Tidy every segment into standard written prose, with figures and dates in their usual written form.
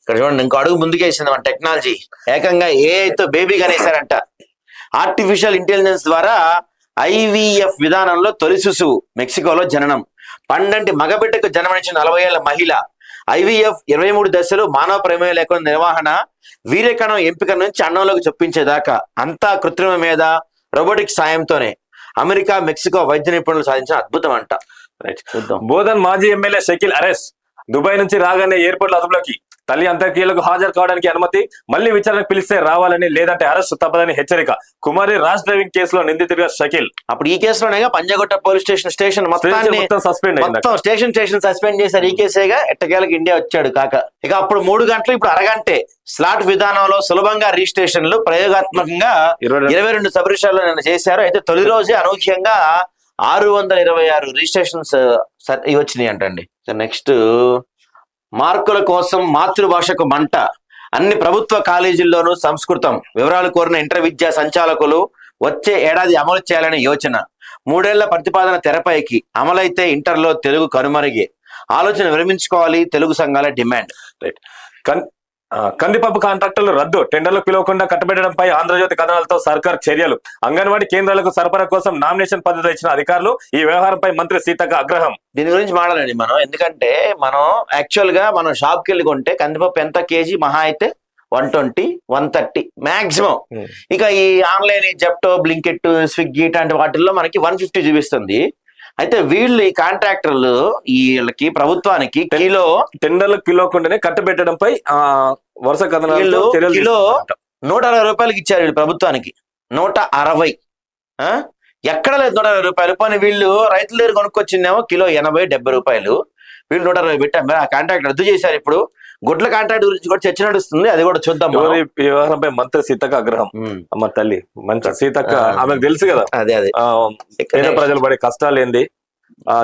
ఇక్కడ చూడండి, ఇంకో అడుగు ముందుకేసింది మన టెక్నాలజీ. ఏకంగా ఏఐతో బేబీ కనేసారంట. ఆర్టిఫిషియల్ ఇంటెలిజెన్స్ ద్వారా ఐవీఎఫ్ విధానంలో తొలి శిశువు మెక్సికోలో జననం. పండంటి మగబిడ్డకు జన్మనిచ్చిన 40 ఏళ్ల మహిళ. ఐవీఎఫ్ 23 దశలు మానవ ప్రమేయం లేకుండా నిర్వహణ, వీర్యకణం ఎంపిక నుంచి అన్నంలోకి చొప్పించేదాకా అంతా కృత్రిమ మీద రోబోటిక్ సాయంతోనే. అమెరికా, మెక్సికో వైద్య నిపుణులు సాధించిన అద్భుతం అంట. చూద్దాం. బోధన్ మాజీ ఎమ్మెల్యే షకీల్ అరెస్ట్. దుబాయ్ నుంచి రాగానే ఎయిర్పోర్ట్ అదుపులోకి. తల్లి అంత్యక్రియలకు హాజరు కావడానికి అనుమతి, మళ్లీ విచారణకు పిలిస్తే రావాలని, లేదంటే అరెస్ట్ తప్పదని హెచ్చరిక. కుమారి ర్యాష్ డ్రైవింగ్ కేసులో నిందితుడిగా షకీల్. అప్పుడు ఈ కేసులోనే పంజాగుట్ట పోలీస్ స్టేషన్ మొత్తం స్టేషన్ సస్పెండ్ చేశారు. ఈ కేసేగా ఎట్టకేలకు ఇండియా వచ్చాడు కాక. ఇక అప్పుడు 3 గంటలు, ఇప్పుడు అరగంటే. స్లాట్ విధానంలో సులభంగా రిజిస్ట్రేషన్లు ప్రయోగాత్మకంగా 22 సబ్ రిజిస్ట్రార్లు నిన్న చేశారు. అయితే తొలి రోజే అనూహ్యంగా 626 రిజిస్ట్రేషన్స్ వచ్చినాయి అంటండి. నెక్స్ట్, మార్కుల కోసం మాతృభాషకు మంట. అన్ని ప్రభుత్వ కాలేజీల్లోనూ సంస్కృతం. వివరాలు కోరిన ఇంటర్ విద్యా సంచాలకులు వచ్చే ఏడాది అమలు చేయాలనే యోచన. 3 ఏళ్ల ప్రతిపాదన తెరపైకి. అమలైతే ఇంటర్లో తెలుగు కనుమరుగే. ఆలోచన విరమించుకోవాలి తెలుగు సంఘాల డిమాండ్. కందిపప్పు కాంట్రాక్టులు రద్దు. టెండర్లు పిలవకుండా కట్టబెట్టడంపై ఆంధ్రజ్యోతి కథనాలతో సర్కార్ చర్యలు. అంగన్వాడీ కేంద్రాలకు సరఫరా కోసం నామినేషన్ పద్ధతి ఇచ్చిన అధికారులు. ఈ వ్యవహారంపై మంత్రి సీతక్క ఆగ్రహం. దీని గురించి మాట్లాడండి మనం. ఎందుకంటే మనం యాక్చువల్ గా మనం షాప్కి వెళ్ళి కొంటే కందిపప్పు ఎంత కేజీ? మహా అయితే 120, 130 మాక్సిమం. ఇక ఈ ఆన్లైన్ జెప్టో, బ్లింకెట్, స్విగ్గీ ఇట్లాంటి వాటిల్లో మనకి 150 చూపిస్తుంది. అయితే వీళ్ళు ఈ కాంట్రాక్టర్లు వీళ్ళకి ప్రభుత్వానికి కిలో టెండర్లకు పిలవకుండానే కట్టబెట్టడంపై వరుస కథనాలు కిలో 160 రూపాయలకి ఇచ్చారు వీళ్ళు ప్రభుత్వానికి. 160 ఎక్కడ లేదు 160 రూపాయలు. పోనీ వీళ్ళు రైతుల దగ్గర కొనుక్కొచ్చిందేమో కిలో 80-70 రూపాయలు. వీళ్ళు 160 పెట్టాం. ఆ కాంట్రాక్ట్ రద్దు చేశారు. ఇప్పుడు గుడ్ల కాంట్రాక్ట్ గురించి కూడా చర్చ నడుస్తుంది, అది కూడా చూద్దాం. ఈ వ్యవహారంపై మంత్రి సీతక్క ఆగ్రహం. అమ్మ తల్లి మంచి సీతక్క, ఆమెకు తెలుసు కదా అదే పేద ప్రజలు పడే కష్టాలు ఏంది,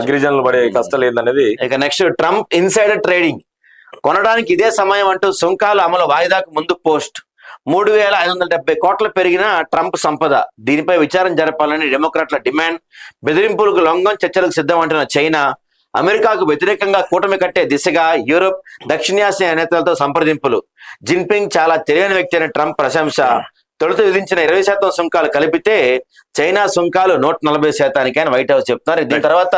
గిరిజనులు పడే కష్టాలు ఏందనేది. ఇక నెక్స్ట్, ట్రంప్ ఇన్సైడర్ ట్రేడింగ్. కొనడానికి ఇదే సమయం అంటూ సుంకాల అమలు వాయిదాకు ముందు పోస్ట్. 3,570 కోట్లు పెరిగిన ట్రంప్ సంపద. దీనిపై విచారణ జరపాలని డెమోక్రాట్ల డిమాండ్. బెదిరింపులకు లొంగం, చర్చలకు సిద్ధం అంటున్న చైనా. అమెరికాకు వ్యతిరేకంగా కూటమి కట్టే దిశగా యూరోప్, దక్షిణాసియా నేతలతో సంప్రదింపులు. జిన్పింగ్ చాలా తెలియని వ్యక్తి అని ట్రంప్ ప్రశంస. తొలుత విధించిన 20% సుంకాలు కలిపితే చైనా సుంకాలు 140% అని వైట్ హౌస్ చెప్తున్నారు. దీని తర్వాత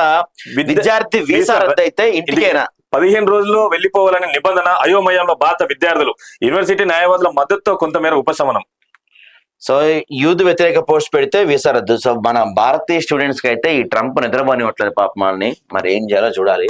విద్యార్థి వీసా రద్దు అయితే ఇంటికైనా 15 రోజుల్లో వెళ్లిపోవాలనే నిబంధన. అయోమయంలో భారత విద్యార్థులు. యూనివర్సిటీ న్యాయవాదుల మద్దతుతో కొంతమేర ఉపశమనం. సో యూత్ వ్యతిరేక పోస్ట్ పెడితే వీసా రద్దు. సో మన భారతీయ స్టూడెంట్స్ కి అయితే ఈ ట్రంప్ నిద్రపోనివ్వట్లేదు పాపం. మరి ఏం చేయాలో చూడాలి.